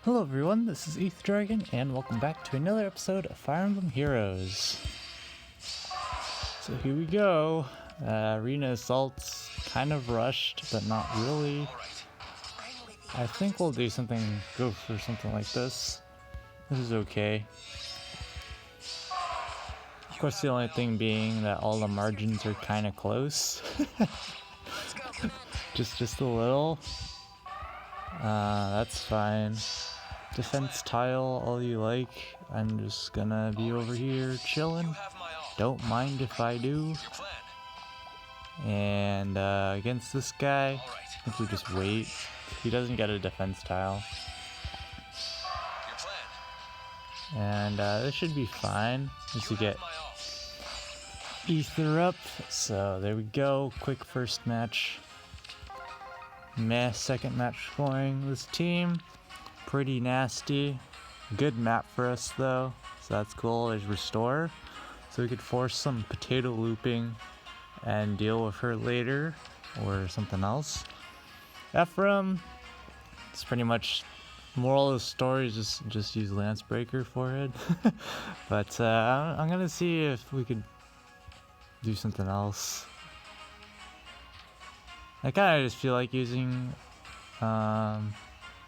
Hello everyone, this is ETH Dragon, and welcome back to another episode of Fire Emblem Heroes. So here we go. Arena Assault's kind of rushed, but not really. I think we'll do something, go for something like this. This is okay. Of course, the only thing being that all the margins are kind of close. just a little. That's fine. Defense tile all you like. I'm just gonna be over here chilling. Don't mind if I do. And against this guy, I think we just wait. He doesn't get a defense tile. And this should be fine. Just to get Ether up. So there we go. Quick first match. Meh, second match scoring. This team, pretty nasty. Good map for us though, so that's cool. There's restore, so we could force some potato looping and deal with her later, or something else. Ephraim, it's pretty much moral of the story is just use Lance Breaker forehead. But I'm gonna see if we could do something else. I kind of just feel like using, yeah,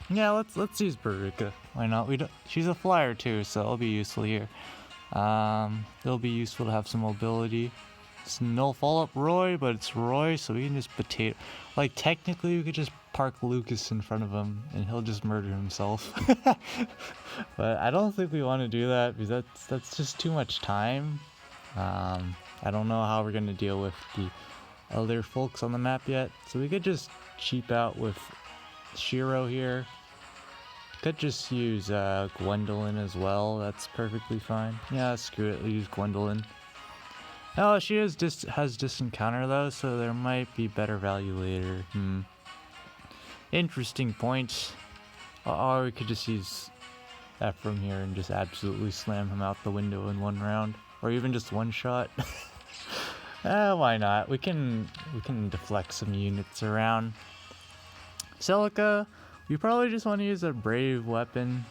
let's use Baruka. Why not? She's a flyer too, so it'll be useful here. It'll be useful to have some mobility. It's no follow-up Roy, but it's Roy, so we can just potato. Like technically, we could just park Lucas in front of him, and he'll just murder himself. But I don't think we want to do that because that's just too much time. I don't know how we're gonna deal with the other folks on the map yet, so we could just cheap out with Shiro here. Could just use Gwendolyn as well. That's perfectly fine. Yeah, screw it. We'll use Gwendolyn. Oh, she has distant counter though, so there might be better value later. Interesting point. Or we could just use Ephraim here and just absolutely slam him out the window in one round, or even just one shot. Why not? We can deflect some units around. Celica, we probably just want to use a brave weapon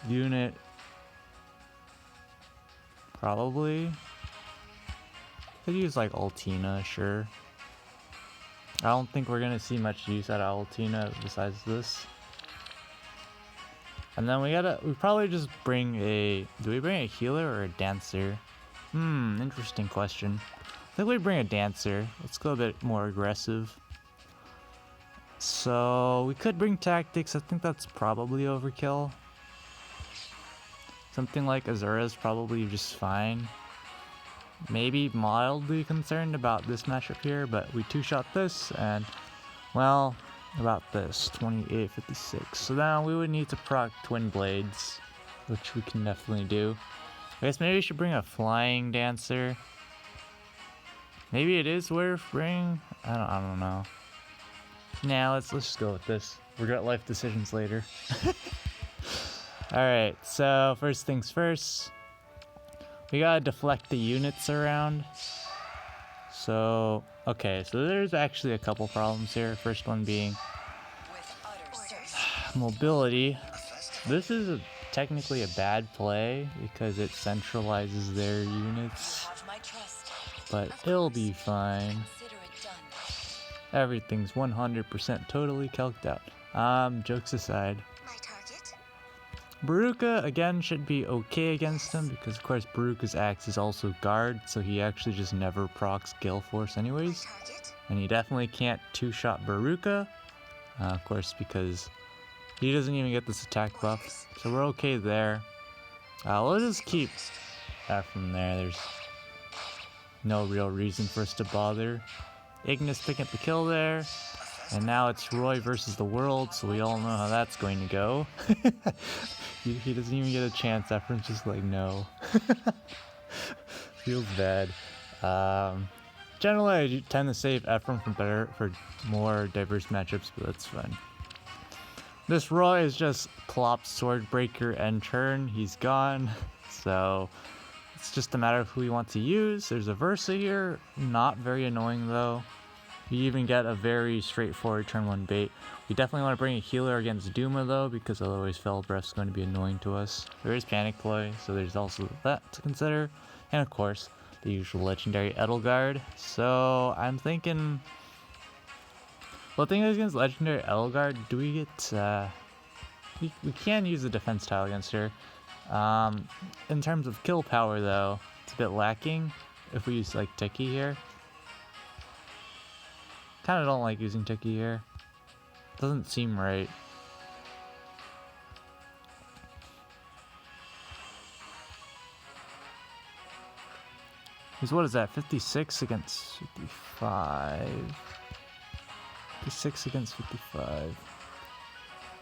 unit. Probably. Could use like Altina, sure. I don't think we're gonna see much use out of Altina besides this. And then we probably just bring do we bring a healer or a dancer? Interesting question. I think we bring a dancer. Let's go a bit more aggressive. So we could bring tactics. I think that's probably overkill. Something like Azura is probably just fine. Maybe mildly concerned about this matchup here, but we two-shot this and, well, about this 2856. So now we would need to proc Twin Blades, which we can definitely do. I guess maybe we should bring a flying dancer. Maybe it is worth bringing. I don't know. Nah, let's just go with this. Regret life decisions later. Alright, so first things first. We gotta deflect the units around. So, okay, so there's actually a couple problems here. First one being mobility. This is technically a bad play because it centralizes their units. But it'll be fine. Everything's 100% totally calced out. Jokes aside. Baruka, again, should be okay against him because, of course, Baruka's axe is also guard, so he actually just never procs Gale Force anyways. And he definitely can't two-shot Baruka, of course, because he doesn't even get this attack buff. So we're okay there. We'll just keep that from there. There's no real reason for us to bother. Ignis picking up the kill there. And now it's Roy versus the world, so we all know how that's going to go. He doesn't even get a chance. Ephraim's just like, no. Feels bad. Generally, I tend to save Ephraim for more diverse matchups, but that's fine. This Roy is just Plop, Swordbreaker, and turn. He's gone. So it's just a matter of who we want to use. There's a Versa here. Not very annoying, though. You even get a very straightforward turn 1 bait. We definitely want to bring a healer against Duma though, because otherwise Fell Breath's going to be annoying to us. There is Panic Ploy, so there's also that to consider. And of course, the usual legendary Edelgard. So I'm thinking... Well, the thing is against legendary Edelgard, do we get... We can use the defense tile against her. In terms of kill power though, it's a bit lacking if we use like Tiki here. Kinda don't like using Tiki here. Doesn't seem right. Because what is that? 56 against 55. 56 against 55.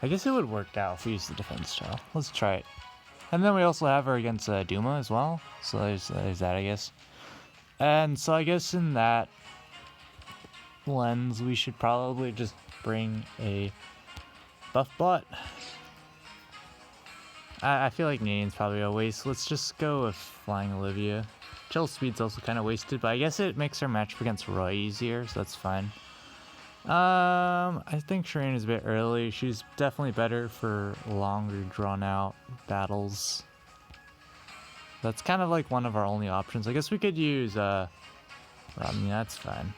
I guess it would work out if we use the defense tile. Let's try it. And then we also have her against Duma as well. So there's that, I guess. And so I guess in that lens, we should probably just bring a buff bot. I feel like Nanian's probably a waste. Let's just go with Flying Olivia. Chill Speed's also kind of wasted, but I guess it makes our matchup against Roy easier, so that's fine. I think Shireen is a bit early. She's definitely better for longer, drawn-out battles. That's kind of like one of our only options. I guess we could use, I mean, that's fine.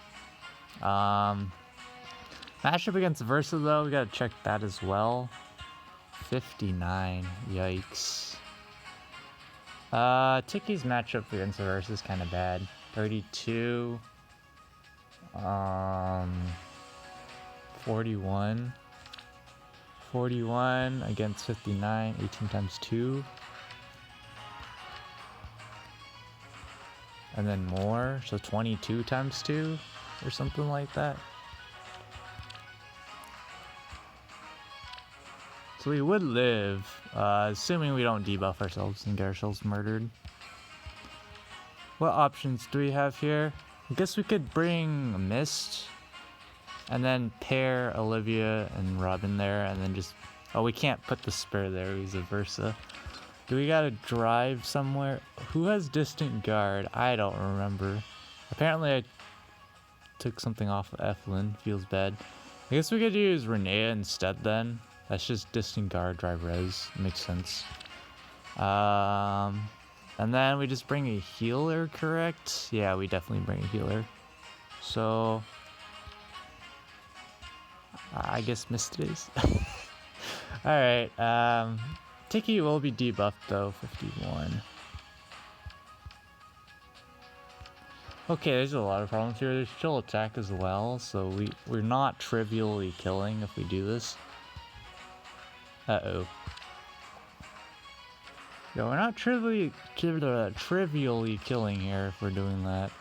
Matchup against Versa, though, we gotta check that as well. 59, yikes. Tiki's matchup against Versa is kind of bad. 32. 41. 41 against 59, 18 times 2. And then more, so 22 times 2 or something like that. So we would live, assuming we don't debuff ourselves and get ourselves murdered. What options do we have here? I guess we could bring a Mist. And then pair Olivia and Robin there, and then just... Oh, we can't put the Spur there, he's a Versa. Do we gotta drive somewhere? Who has Distant Guard? I don't remember. Apparently I took something off of Eflin, feels bad. I guess we could use Renea instead then. That's just Distant Guard, drive res, makes sense. And then we just bring a healer, correct? Yeah, we definitely bring a healer. So... I guess missed days. Alright, Tiki will be debuffed though, 51. Okay, there's a lot of problems here. There's chill attack as well, so we're not trivially killing if we do this. Uh-oh. No, we're not trivially killing here if we're doing that.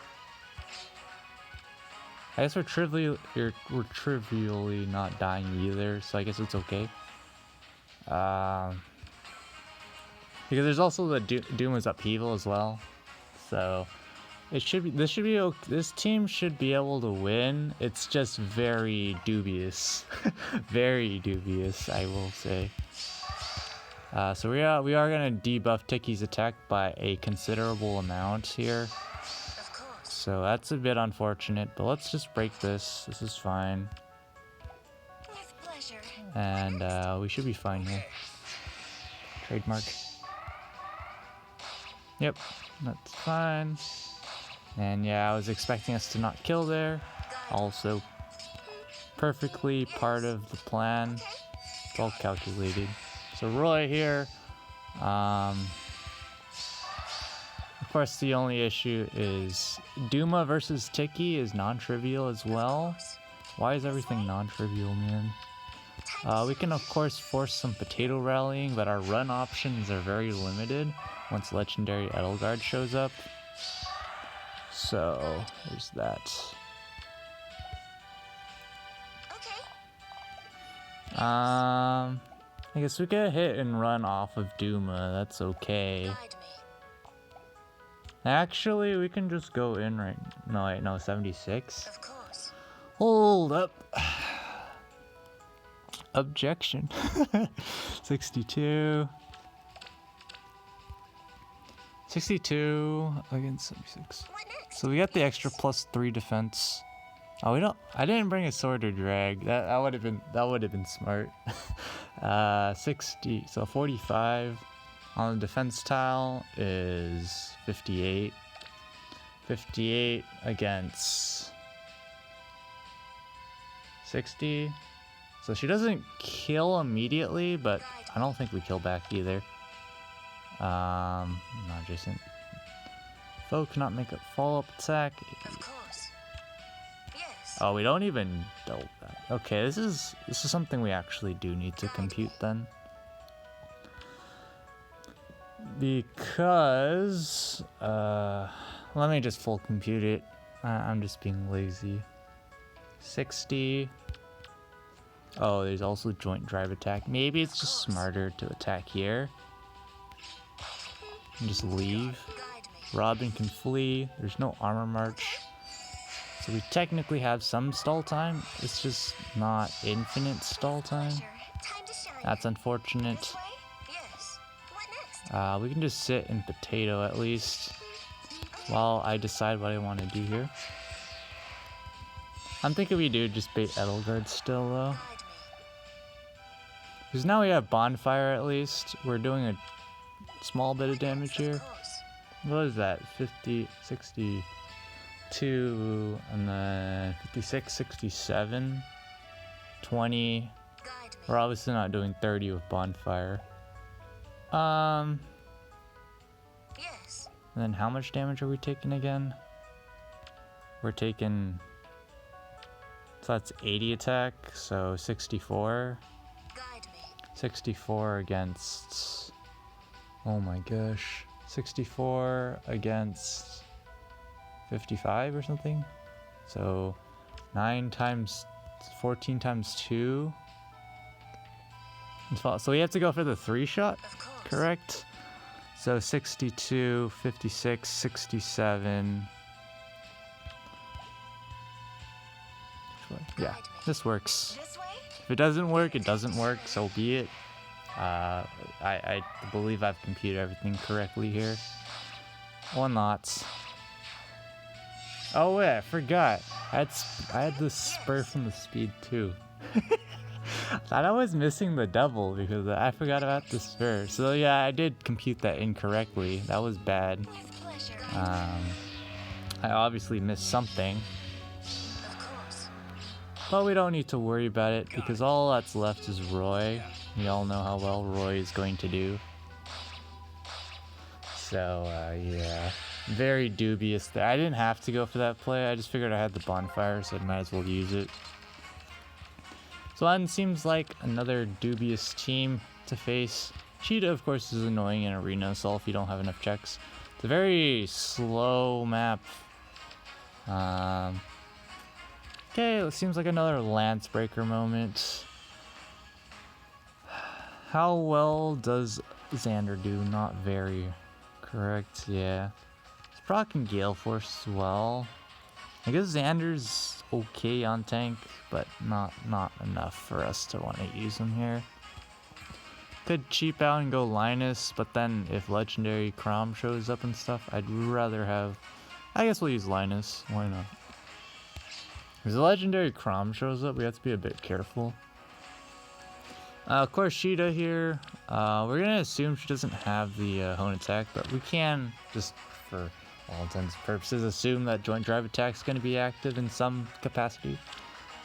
I guess we're trivially not dying either, so I guess it's okay. Because there's also the Duma's upheaval as well, so this team should be able to win. It's just very dubious, very dubious, I will say. So we are gonna debuff Tiki's attack by a considerable amount here. So that's a bit unfortunate, but let's just break this. This is fine. With pleasure. And we should be fine here. Trademark. Yep, that's fine. And yeah, I was expecting us to not kill there. Also, perfectly part of the plan. It's all calculated. So Roy here. Of course, the only issue is Duma versus Tiki is non-trivial as well. Why is everything non-trivial, man? We can, of course, force some potato rallying, but our run options are very limited once Legendary Edelgard shows up. So, there's that. I guess we get a hit and run off of Duma. That's okay. Actually, we can just go in right... No, wait, no, 76? Of course. Hold up. Objection. 62. 62 against 76. What next? So we got the extra +3 defense. Oh, we don't. I didn't bring a sword or drag. That would have been smart. 60. So 45 on the defense tile is 58. 58 against 60. So she doesn't kill immediately, but I don't think we kill back either. No, Jason. Foe cannot make a follow-up attack. Of course. Yes. Oh, we don't even double that. Okay, this is something we actually do need to compute then. Because let me just full compute it. I'm just being lazy. 60. Oh, there's also joint drive attack. Maybe it's just smarter to attack here. And just leave. Guide me. Robin can flee. There's no armor march. So we technically have some stall time. It's just not infinite stall time. Pleasure. Time to shine. That's unfortunate. This way? Yes. What next? We can just sit in potato at least while I decide what I want to do here. I'm thinking we do just bait Edelgard still though. Guide me. Because now we have bonfire at least. We're doing a small bit of damage here. Of course. What is that? 50, 62, and then 56, 67, 20. Guide me. We're obviously not doing 30 with bonfire. Yes. And then how much damage are we taking again? We're taking... So that's 80 attack, so 64. Guide me. 64 against... Oh my gosh. 64 against 55 or something? So 9 times... 14 times 2. So we have to go for the 3-shot, Of course. correct? So 62, 56, 67... Yeah, this works. This way? If it doesn't work, it doesn't work, so be it. I believe I've computed everything correctly here. Or not. Oh wait, I forgot. I had the spur from the speed too. Thought I was missing the double because I forgot about the spur. So yeah, I did compute that incorrectly. That was bad. With pleasure. I obviously missed something. Of course. But we don't need to worry about it because all that's left is Roy. We all know how well Roy is going to do. So, yeah. Very dubious there. I didn't have to go for that play. I just figured I had the bonfire, so I might as well use it. So that seems like another dubious team to face. Cheetah, of course, is annoying in Arena Assault if you don't have enough checks. It's a very slow map. Okay, it seems like another Lance Breaker moment. How well does Xander do? Not very. Correct, yeah. He's proccing Gale Force as well. I guess Xander's okay on tank, but not enough for us to want to use him here. Could cheap out and go Linus, but then if Legendary Crom shows up and stuff, I'd rather have... I guess we'll use Linus. Why not? If the Legendary Crom shows up, we have to be a bit careful. Of course, Sheeta here. We're going to assume she doesn't have the Hone attack, but we can, just for all intents and purposes, assume that Joint Drive attack is going to be active in some capacity.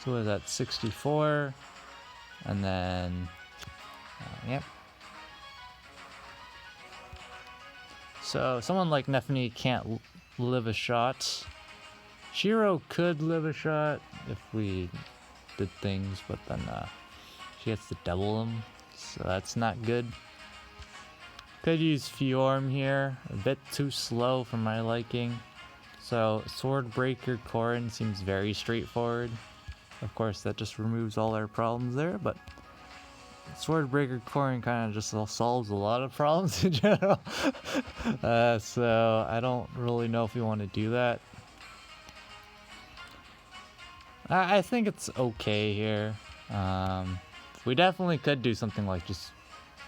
So what is that? 64. And then... yep. So someone like Nephany can't live a shot. Shiro could live a shot if we did things, but then she gets to double them, so that's not good. Could use Fjorm here, a bit too slow for my liking. So Swordbreaker Corrin seems very straightforward. Of course, that just removes all our problems there, but Swordbreaker Corrin kind of just solves a lot of problems in general. So I don't really know if we want to do that. I think it's okay here. We definitely could do something like just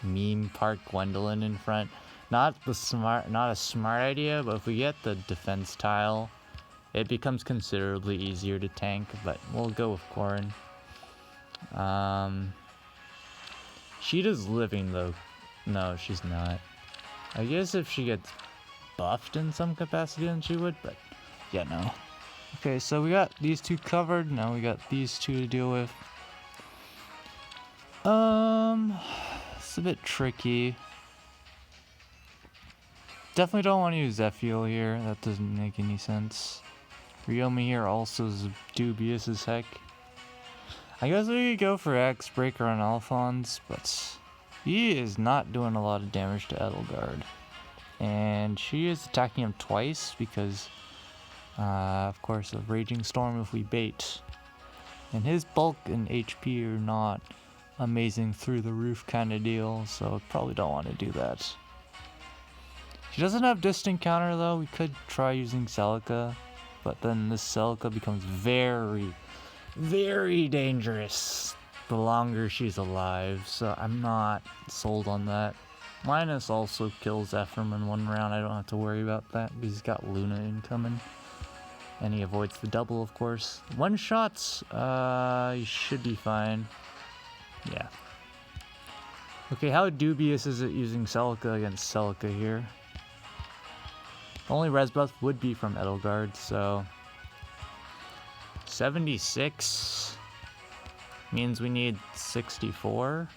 meme Park Gwendolyn in front. Not a smart idea, but if we get the defense tile, it becomes considerably easier to tank, but we'll go with Corrin. Sheeta's living though. No, she's not. I guess if she gets buffed in some capacity then she would, but yeah, no. Okay, so we got these two covered, now we got these two to deal with. It's a bit tricky. Definitely don't want to use Zephiel here, that doesn't make any sense. Ryomi here also is dubious as heck. I guess we could go for X-Breaker on Alphonse, but he is not doing a lot of damage to Edelgard. And she is attacking him twice because, of course, of Raging Storm if we bait. And his bulk and HP are not amazing through the roof kind of deal, so I probably don't want to do that. She doesn't have distant counter though. We could try using Celica, but then this Celica becomes very, very dangerous the longer she's alive, so I'm not sold on that. Linus also kills Ephraim in one round. I don't have to worry about that because he's got Luna incoming. And he avoids the double, of course. One shots, he should be fine. Yeah. Okay, how dubious is it using Celica against Celica here? The only res buff would be from Edelgard, so 76 means we need 64.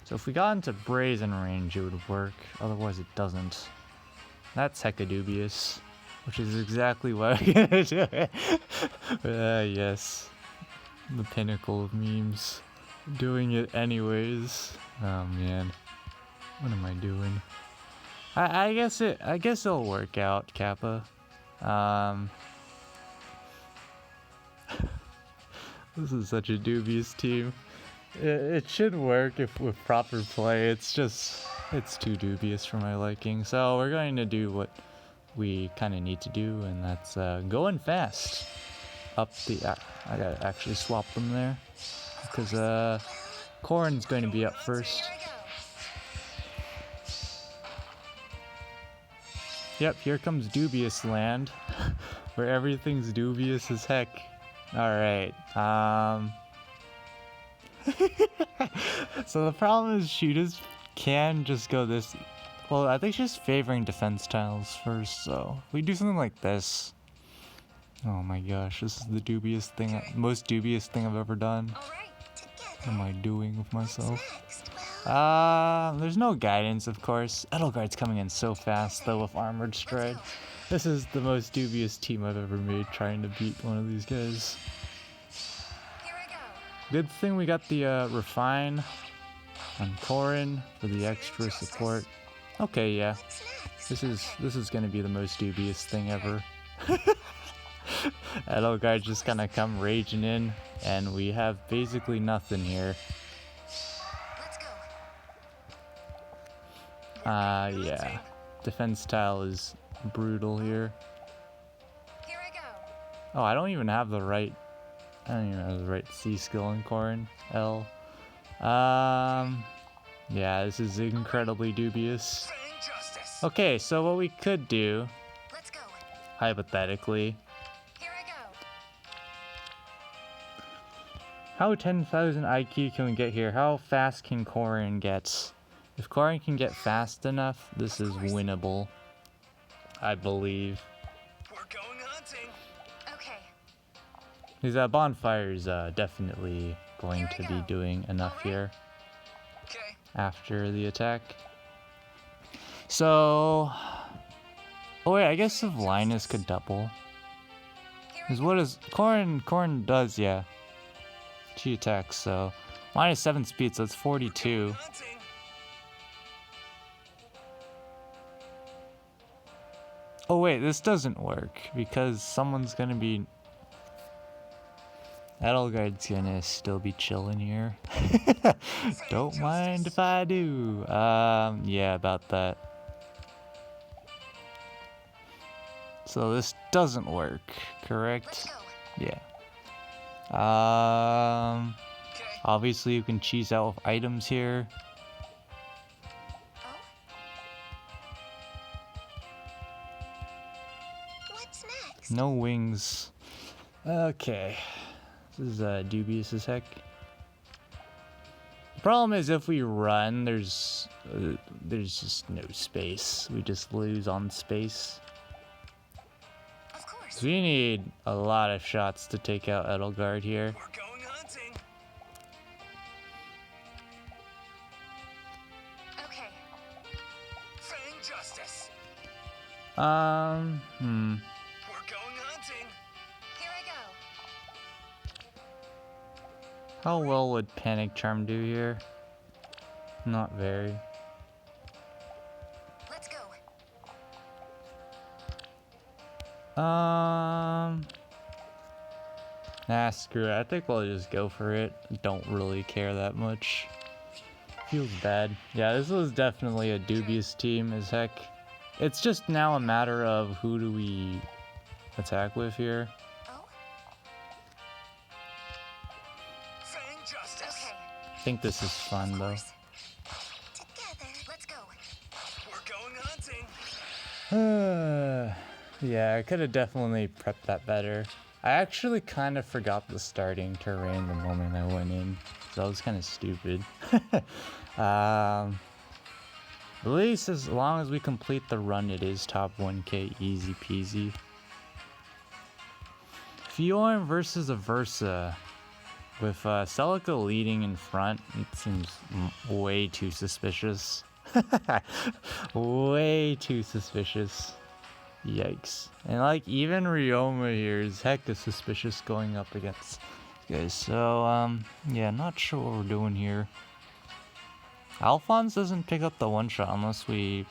So if we got into Brazen range, it would work. Otherwise, it doesn't. That's hecka dubious, which is exactly what I'm gonna do. Yes, the pinnacle of memes. Doing it anyways. Oh man, what am I doing? I guess it'll work out, Kappa. This is such a dubious team. It should work if with proper play. It's too dubious for my liking. So we're going to do what we kind of need to do, and that's going fast. Up the. I gotta actually swap them there because Corrin's going to be up first. Yep, here comes dubious land, where everything's dubious as heck. Alright, so the problem is she just can just go this... Well, I think she's favoring defense tiles first, so if we do something like this... Oh my gosh, this is the dubious thing, most dubious thing I've ever done. What am I doing with myself? There's no guidance, of course. Edelgard's coming in so fast, though, with Armored Stride. This is the most dubious team I've ever made, trying to beat one of these guys. Good thing we got the Refine on Corrin for the extra support. Okay, yeah. This is gonna be the most dubious thing ever. Edelgard just gonna come raging in, and we have basically nothing here. Yeah. Defense tile is brutal here. Oh, I don't even have the right... I don't even have the right C skill in Corrin. L. Yeah, this is incredibly dubious. Okay, so what we could do, hypothetically... How 10,000 IQ can we get here? How fast can Corrin get? If Corrin can get fast enough, this is winnable. I believe. We're going hunting. Okay. Because bonfire's definitely going to be doing enough here after the attack. So... Oh wait, I guess if Linus could double. Because what is... Corrin does, yeah. She attacks, so... Minus 7 speed, so it's 42. Oh wait, this doesn't work, because someone's gonna be... Edelgard's gonna still be chilling here. Don't mind if I do. Yeah, about that. So this doesn't work, correct? Yeah. Obviously you can cheese out with items here. What's next? No wings. Okay. This is dubious as heck. The problem is if we run, there's just no space. We just lose on space. Of course. So we need a lot of shots to take out Edelgard here. We're going hunting. Okay. Fang justice. Hmm. We're going hunting. Here I go. How well would Panic Charm do here? Not very. Let's go. Nah, screw it. I think we'll just go for it. Don't really care that much. Feels bad. Yeah, this was definitely a dubious team as heck. It's just now a matter of who do we attack with here. Oh, Fang justice. okay. I think this is fun though. Together. Let's go. We're going hunting. Yeah, I could have definitely prepped that better. I actually kind of forgot the starting terrain the moment I went in, so that was kind of stupid. At least as long as we complete the run, it is top 1k, easy peasy. Fjorm versus Aversa. With Celica leading in front, it seems way too suspicious. Way too suspicious. Yikes. And like even Ryoma here is hecka suspicious going up against guys. So yeah, not sure what we're doing here. Alphonse doesn't pick up the one shot unless we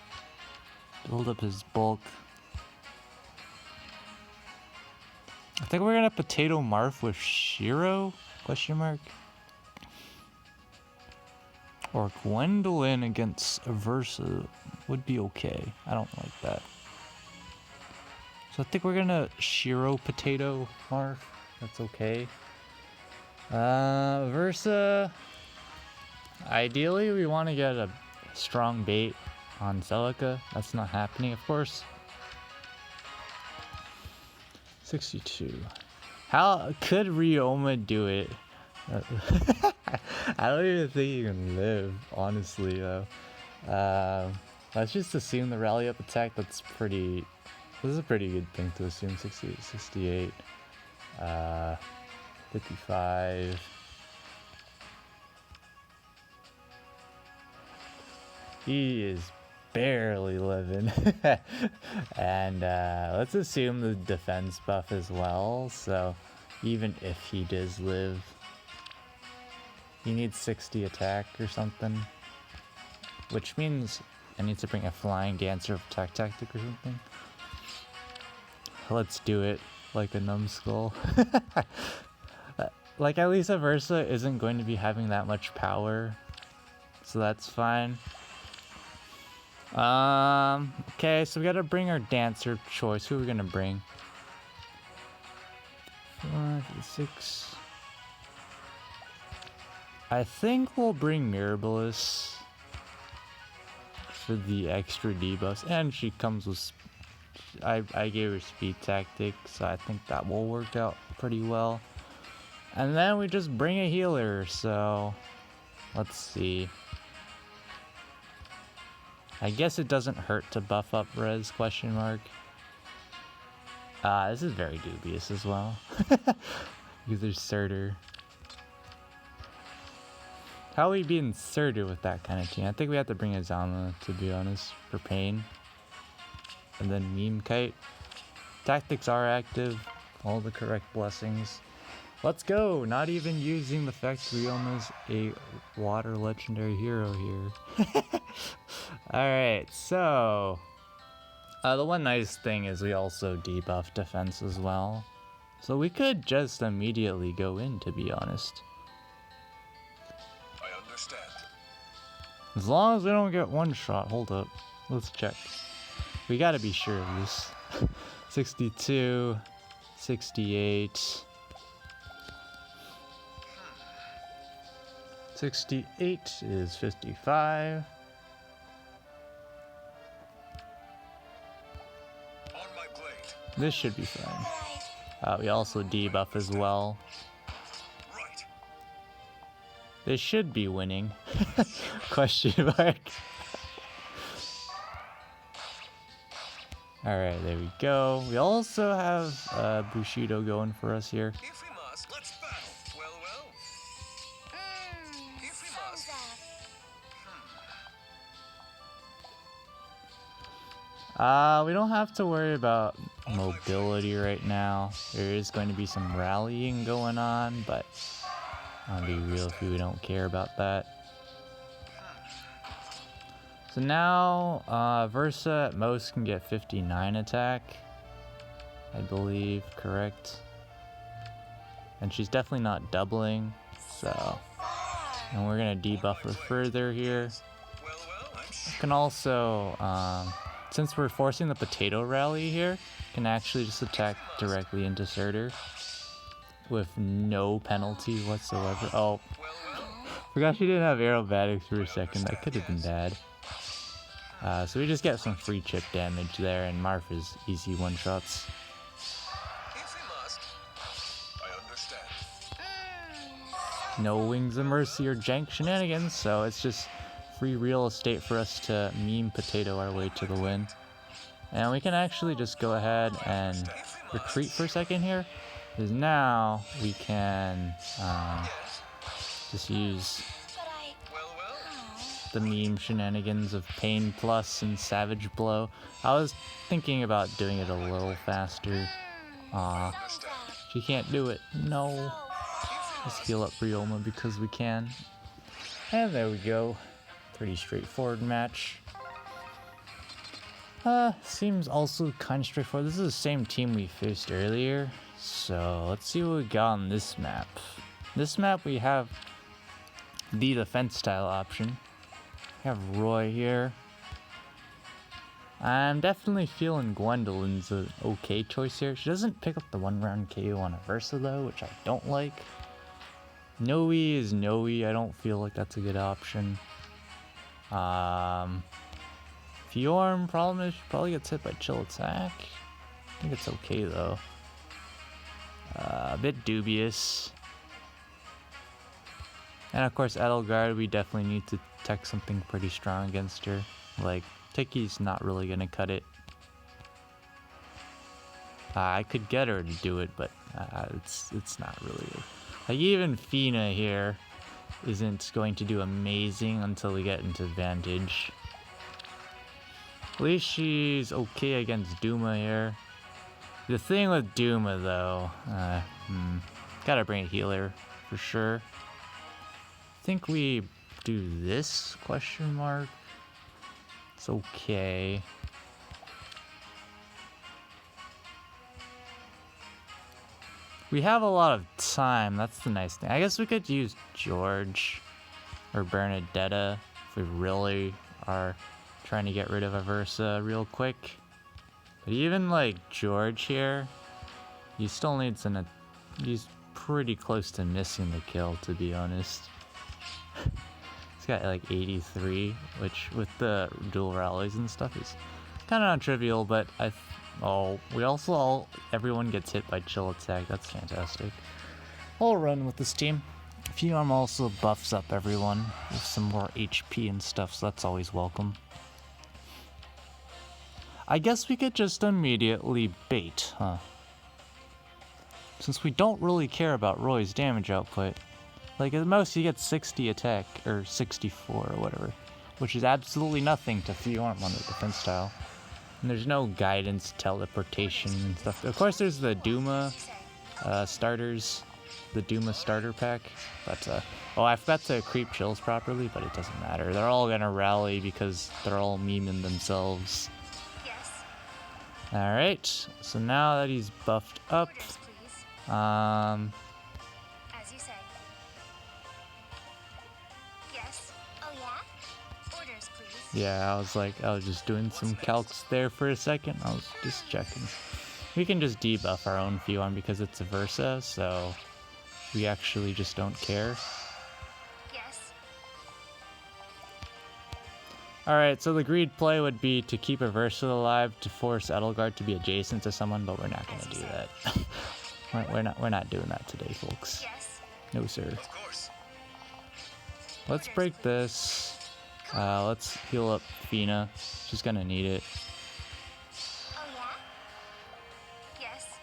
build up his bulk. I think we're gonna potato Marth with Shiro? Question mark. Or Gwendolyn against Aversa would be okay. I don't like that. So I think we're gonna Shiro potato Marth. That's okay. Aversa. Ideally, we want to get a strong bait on Celica. That's not happening, of course. 62. How could Ryoma do it? I don't even think he can live, honestly, though. Let's just assume the rally up attack. That's pretty. This is a pretty good thing to assume. 68, 68, 55. He is barely living. And let's assume the defense buff as well. So even if he does live, he needs 60 attack or something. Which means I need to bring a flying dancer of attack tactic or something. Let's do it like a numbskull. Like at least Aversa isn't going to be having that much power. So that's fine. Okay, so we gotta bring our dancer of choice. Who are we gonna bring? 4, 6. I think we'll bring Mirabilis for the extra debuffs, and she comes with. I gave her speed tactic, so I think that will work out pretty well. And then we just bring a healer. So let's see. I guess it doesn't hurt to buff up res, question mark. This is very dubious as well. Because there's Surtur. How are we being Surtur with that kind of team? I think we have to bring Azama, to be honest, for pain. And then Meme Kite. Tactics are active. All the correct blessings. Let's go! Not even using the fact Ryoma's a water legendary hero here. Alright, so the one nice thing is we also debuff defense as well. So we could just immediately go in, to be honest. I understand. As long as we don't get one shot. Hold up. Let's check. We gotta be sure of this. 62, 68. 68 is 55. On my blade. This should be fine. But We also debuff as well. Right. They should be winning. Question mark. Alright, there we go. We also have Bushido going for us here. If we must, let's battle. Well, well. If we must. thumbs up. We don't have to worry about mobility right now. There is going to be some rallying going on, but I'll be real with you, we don't care about that. So now, Versa at most can get 59 attack, I believe, correct? And she's definitely not doubling, so... And we're gonna debuff her further here. Well, well, I'm We sure. can also, since we're forcing the potato rally here, can actually just attack directly into Surtur with no penalty whatsoever. Oh, Well, well. forgot she didn't have aerobatics for a second. That could have been bad. So we just get some free chip damage there, and Martha's easy one-shots. If we must. I understand. No Wings of Mercy or Jank shenanigans, so it's just free real estate for us to meme potato our way to the win. And we can actually just go ahead and retreat for a second here, because now we can just use But I. Well, well. the meme shenanigans of Pain Plus and Savage Blow. I was thinking about doing it a little faster. Aw, Thumbs up. she can't do it. No. Let's heal up Ryoma because we can. And there we go. Pretty straightforward match. Seems also kind of straightforward. This is the same team we faced earlier. So let's see what we got on this map. This map we have the defense style option. We have Roy here. I'm definitely feeling Gwendolyn's an okay choice here. She doesn't pick up the 1-round KO on a Versa though, which I don't like. Noe is Noe. I don't feel like that's a good option. Fjorm, problem is she probably gets hit by chill attack. I think it's okay though. A bit dubious. And of course Edelgard, we definitely need to tech something pretty strong against her. Like, Tiki's not really gonna cut it. I could get her to do it, but it's not really. Like, even Fina here isn't going to do amazing until we get into Vantage. At least she's okay against Duma here. The thing with Duma though, gotta bring a healer for sure. I think we do this, question mark. It's okay. We have a lot of time, that's the nice thing. I guess we could use George or Bernadetta if we really are trying to get rid of a Versa real quick. But even like George here, he still needs he's pretty close to missing the kill, to be honest. He's got like 83, which with the dual rallies and stuff is kind of non-trivial, but we also everyone gets hit by chill attack. That's fantastic. I'll run with this team. Fjorm also buffs up everyone with some more HP and stuff, so that's always welcome. I guess we could just immediately bait, huh? Since we don't really care about Roy's damage output. Like, at most he gets 60 attack, or 64 or whatever, which is absolutely nothing to Fjorm on the defense style. And there's no guidance, teleportation, and stuff. Of course, there's the Duma starters, the Duma starter pack. But, oh, I forgot to creep chills properly, but it doesn't matter. They're all gonna rally because they're all memeing themselves. Yes. Alright, so now that he's buffed up, Orders, please. As you say. Yes. Oh yeah? Orders, please. yeah, I was just doing some calcs there for a second. I was just checking. We can just debuff our own Fjorm because it's a Versa, so we actually just don't care. Yes. Alright, so the agreed play would be to keep a Versatile alive to force Edelgard to be adjacent to someone, but we're not going to do that. we're not doing that today, folks. Yes. No, sir. Of course. Let's break this. Let's heal up Fina. She's gonna need it. Oh yeah? Yes.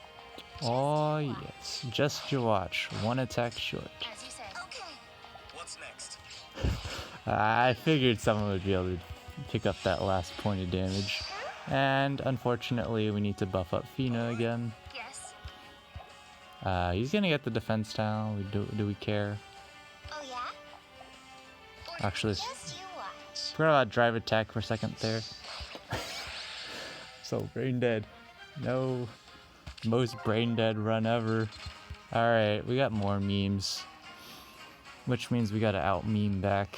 Oh, yes. Just you watch. One attack short. As you say. Okay. What's next? I figured someone would be able to pick up that last point of damage. And unfortunately, we need to buff up Fina again. Yes. He's gonna get the defense down. Do we care? Oh yeah? Actually, Just you watch. forgot about drive attack for a second there. So brain dead. No. Most brain dead run ever. Alright, we got more memes. Which means we gotta out meme back.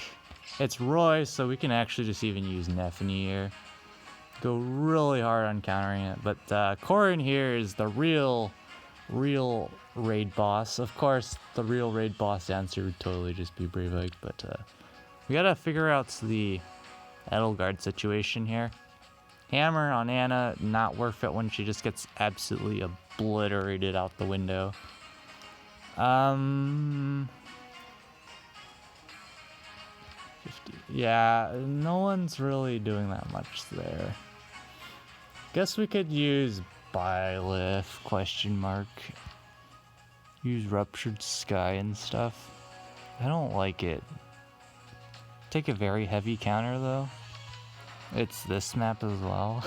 It's Roy, so we can actually just even use Nephany here. Go really hard on countering it. But Corrin here is the real raid boss. Of course, the real raid boss answer would totally just be Bravite, but we gotta figure out the Edelgard situation here. Hammer on Anna, not worth it when she just gets absolutely obliterated out the window. 50. Yeah, no one's really doing that much there. Guess we could use Byleth, question mark. Use Ruptured Sky and stuff. I don't like it. Take a very heavy counter though. It's this map as well.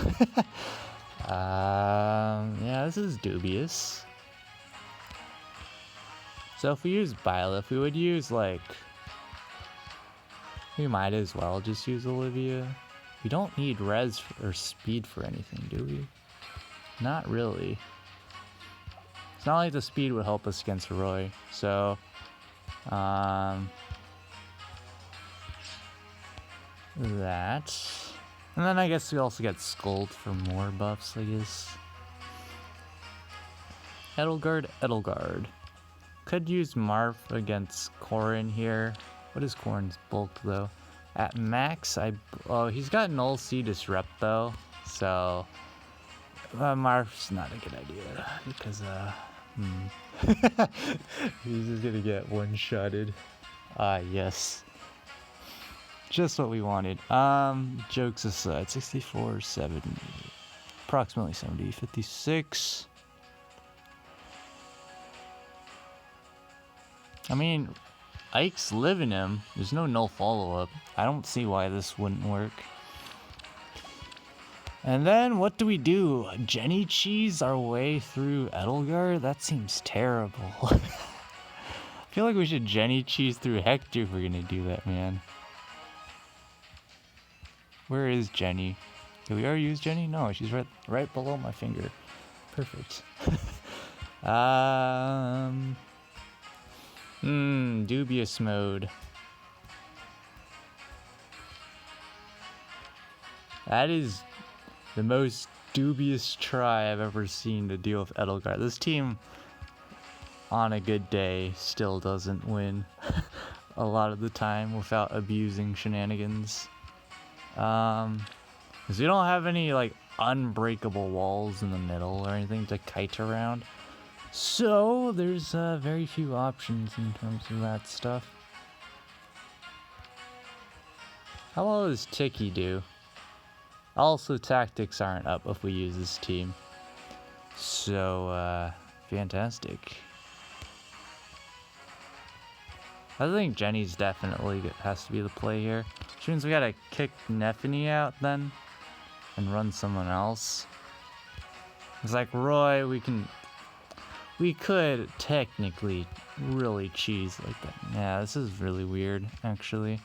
Yeah, this is dubious. So if we use Byleth, we would use like... We might as well just use Olivia. We don't need res or speed for anything, do we? Not really. It's not like the speed would help us against Roy. So, that. And then I guess we also get Scold for more buffs, I guess. Edelgard. Could use Marth against Corrin here. What is Corrin's bulk though? At max, oh, he's got Null C Disrupt though, so Marth's not a good idea because he's just gonna get one-shotted. Yes. Just what we wanted. Jokes aside, 64, 70, approximately 70, 56. I mean, Ike's living him. There's no null follow-up. I don't see why this wouldn't work. And then what do we do? Jenny cheese our way through Edelgard? That seems terrible. I feel like we should Jenny cheese through Hector if we're gonna do that, man. Where is Jenny? Did we already use Jenny? No, she's right below my finger. Perfect. Dubious mode. That is the most dubious try I've ever seen to deal with Edelgard. This team, on a good day, still doesn't win a lot of the time without abusing shenanigans. Because we don't have any like unbreakable walls in the middle or anything to kite around. So there's very few options in terms of that stuff. How well does Tiki do? Also, tactics aren't up if we use this team. So, fantastic. I think Jenny's definitely has to be the play here. Which means we gotta kick Nephany out then. And run someone else. It's like Roy, we could technically really cheese like that. Yeah, this is really weird, actually.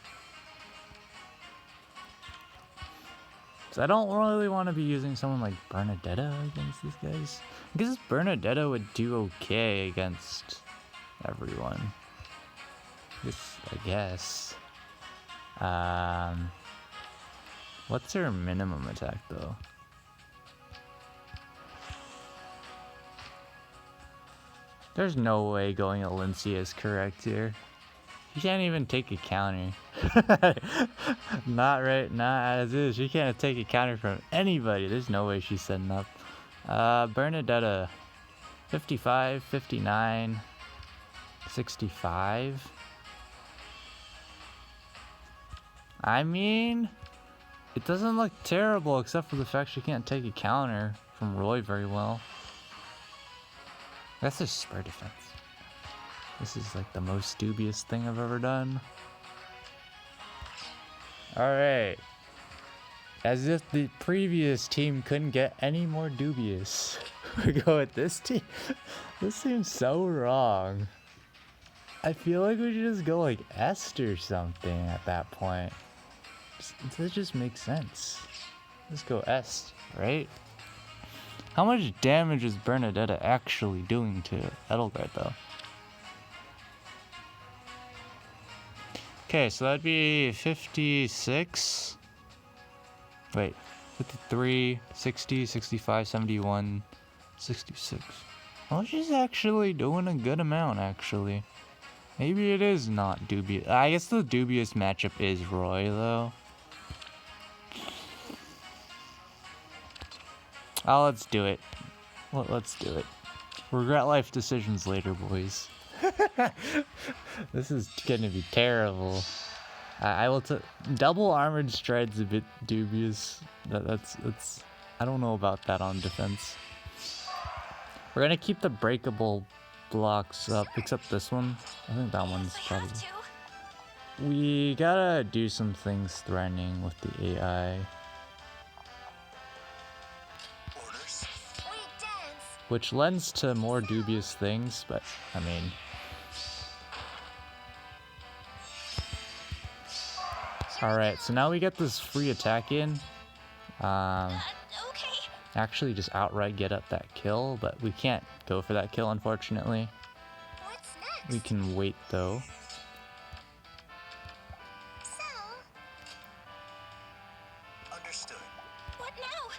So I don't really want to be using someone like Bernadetta against these guys. I guess Bernadetta would do okay against everyone. I guess. What's her minimum attack though? There's no way going Alencia is correct here. She can't even take a counter. Not right, not as is. She can't take a counter from anybody. There's no way she's setting up. Bernadetta, 55, 59, 65. I mean, it doesn't look terrible except for the fact she can't take a counter from Roy very well. That's just spur defense. This is like the most dubious thing I've ever done. Alright. As if the previous team couldn't get any more dubious. We go with this team. This seems so wrong. I feel like we should just go like Est or something at that point. That just makes sense. Let's go Est, right? How much damage is Bernadetta actually doing to Edelgard though? Okay, so that'd be 56. Wait, 53, 60, 65, 71, 66. Oh, she's actually doing a good amount, actually. Maybe it is not dubious. I guess the dubious matchup is Roy, though. Oh, let's do it. Let's do it. Regret life decisions later, boys. This is gonna be terrible. I will double armored stride's a bit dubious. That's I don't know about that on defense. We're gonna keep the breakable blocks up, except this one. I think that one's probably. We gotta do some things threatening with the AI. Orders. We dance. Which lends to more dubious things, but I mean. Alright, so now we get this free attack in. Okay. Actually just outright get up that kill, but we can't go for that kill, unfortunately. What's next? We can wait, though. So, Understood. what now?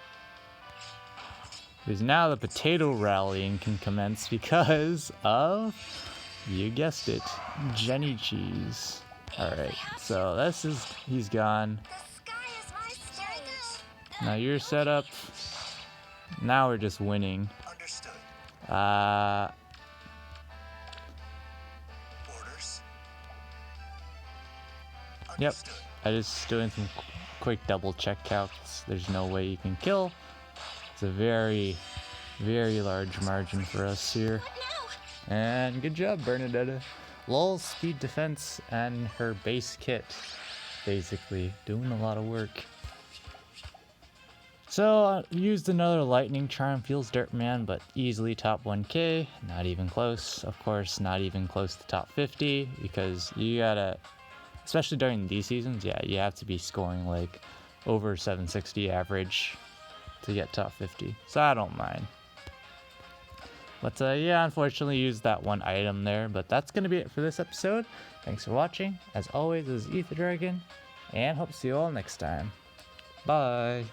Because now the potato rallying can commence because of, you guessed it, Jenny Cheese. Alright, so this is, he's gone. The sky is my stage. Now you're set up. Now we're just winning. Understood. Orders. Yep. Understood. I just doing some quick double check counts. There's no way you can kill. It's a very, very large margin for us here. What now? And good job, Bernadetta. Lol speed defense and her base kit. Basically, doing a lot of work. So, used another lightning charm, feels derp man, but easily top 1k. Not even close. Of course, not even close to top 50, because you gotta, especially during these seasons, yeah, you have to be scoring like over 760 average to get top 50. So I don't mind. But yeah, unfortunately used that one item there, but that's gonna be it for this episode. Thanks for watching. As always, this is Ether Dragon, and hope to see you all next time. Bye.